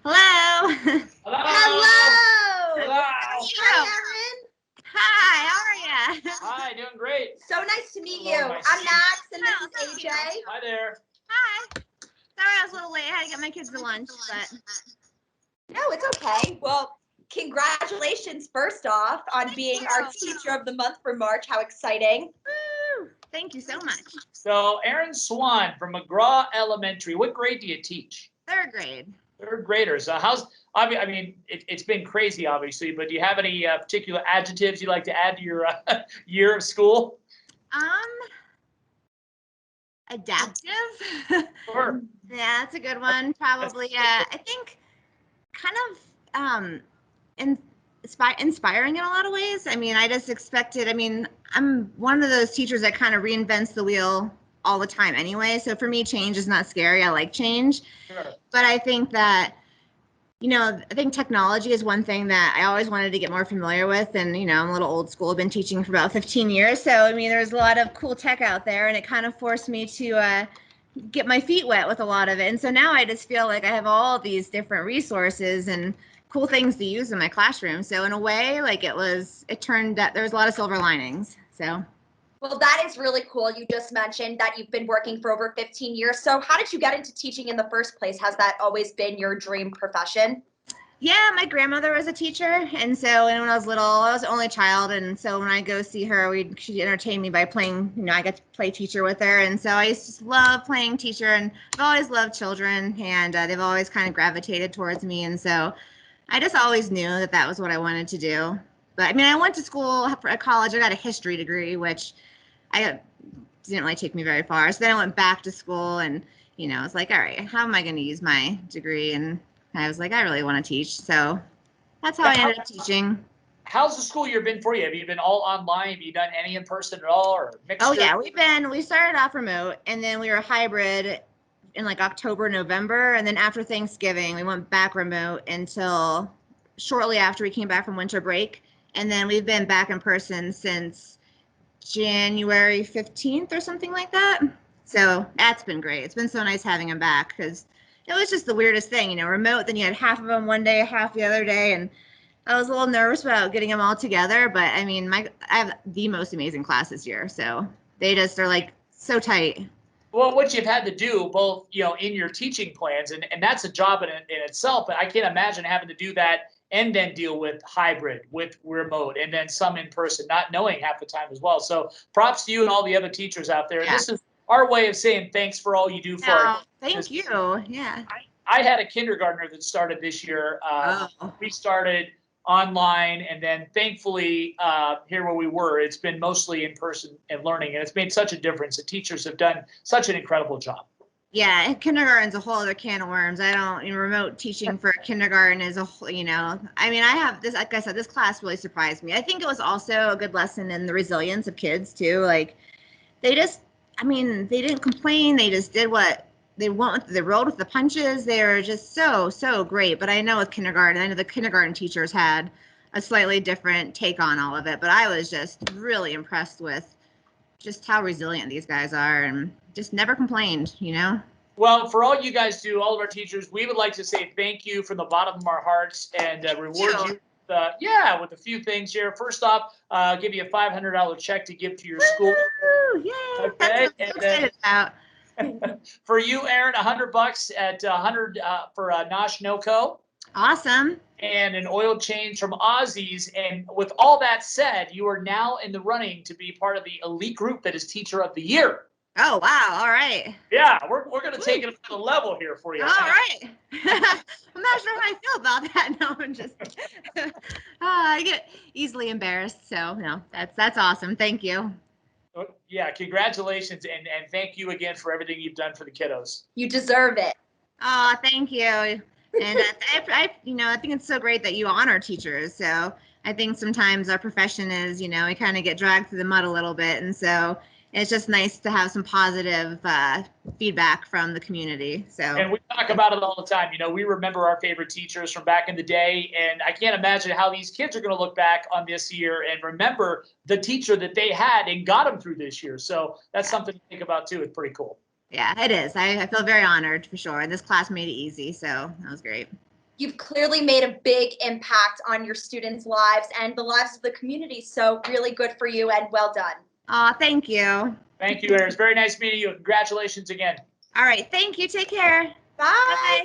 Hello. Hello. Hello. Hello. Hi, Erin. Hi, how are you? Hi, doing great. So nice to meet you. Hello, my I'm Max, and Oh, this is thank AJ. you. Hi there. Hi. Sorry I was a little late. I had to get my kids to lunch, but No, it's okay. Well, congratulations first off on being you. our Teacher of the Month for March. How exciting. Woo. Thank you so much. So, Erin Swann from McGraw Elementary. What grade do you teach? Third grade. Third graders. I mean, it's been crazy, obviously, but do you have any particular adjectives you'd like to add to your year of school? Adaptive. Sure. Yeah, that's a good one. Probably. I think kind of inspiring in a lot of ways. I mean, I just expected. I mean, I'm one of those teachers that kind of reinvents the wheel all the time anyway. So for me, change is not scary. I like change. Sure. But I think that, I think technology is one thing that I always wanted to get more familiar with. And, I'm a little old school. I've been teaching for about 15 years. So, I mean, there's a lot of cool tech out there, and it kind of forced me to get my feet wet with a lot of it. And so now I just feel like I have all these different resources and cool things to use in my classroom. So in a way, like it turned out there's a lot of silver linings. So. Well, that is really cool. You just mentioned that you've been working for over 15 years. So how did you get into teaching in the first place? Has that always been your dream profession? Yeah, my grandmother was a teacher, and so when I was little, I was the only child, and so when I go see her, she'd entertain me by playing. I get to play teacher with her, and so I used to just love playing teacher, and I've always loved children, and they've always kind of gravitated towards me, and so I just always knew that that was what I wanted to do. But I mean, I went to school at college. I got a history degree, which I didn't really take me very far. So then I went back to school, and I was like, all right, how am I going to use my degree? And I was like, I really want to teach. So that's how I ended up teaching. How's the school year been for you? Have you been all online? Have you done any in person at all, or mixture? Oh yeah, we started off remote, and then we were hybrid in like October, November, and then after Thanksgiving, we went back remote until shortly after we came back from winter break, and then we've been back in person since January 15th or something like that. So that's been great. It's been so nice having him back because it was just the weirdest thing, remote. Then you had half of them one day, half the other day, and I was a little nervous about getting them all together. But I mean, I have the most amazing class this year, so they just are like so tight. Well, what you've had to do, both in your teaching plans, and that's a job in itself. But I can't imagine having to do that and then deal with hybrid, with remote, and then some in person, not knowing half the time as well. So props to you and all the other teachers out there. Yeah. This is our way of saying thanks for all you do for us. Thank you. Yeah. I had a kindergartner that started this year. We started online, and then thankfully here where we were, it's been mostly in person and learning, and it's made such a difference. The teachers have done such an incredible job. Yeah, kindergarten's a whole other can of worms. I don't, remote teaching for kindergarten is a whole, I mean, I have this, like I said, this class really surprised me. I think it was also a good lesson in the resilience of kids too. Like they didn't complain. They just did what they want. They rolled with the punches. They were just so great. But I know with kindergarten, I know the kindergarten teachers had a slightly different take on all of it. But I was just really impressed with just how resilient these guys are and just never complained, Well, for all you guys do, all of our teachers, we would like to say thank you from the bottom of our hearts and reward you. With a few things here. First off, give you a $500 check to give to your school. Woo! Yay! Okay, That's what I'm so excited about. For you, Erin, $100 at 100 for Nosh NoCo. Awesome. And an oil change from Aussies. And with all that said, you are now in the running to be part of the elite group that is Teacher of the Year. Oh, wow. All right. Yeah, we're going to take it up to the level here for you. All right. I'm not sure how I feel about that. No, I'm just, I get easily embarrassed. So no, that's awesome. Thank you. Yeah, congratulations. And thank you again for everything you've done for the kiddos. You deserve it. Oh, thank you. And I think it's so great that you honor teachers. So I think sometimes our profession is, we kind of get dragged through the mud a little bit. And so it's just nice to have some positive feedback from the community. So, and we talk about it all the time. We remember our favorite teachers from back in the day, and I can't imagine how these kids are going to look back on this year and remember the teacher that they had and got them through this year. So that's something to think about too. It's pretty cool. Yeah, it is. I feel very honored for sure. And this class made it easy, so that was great. You've clearly made a big impact on your students' lives and the lives of the community. So really good for you and well done. Thank you. Thank you, Erin. It's very nice meeting you. Congratulations again. All right. Thank you. Take care. Bye. Bye.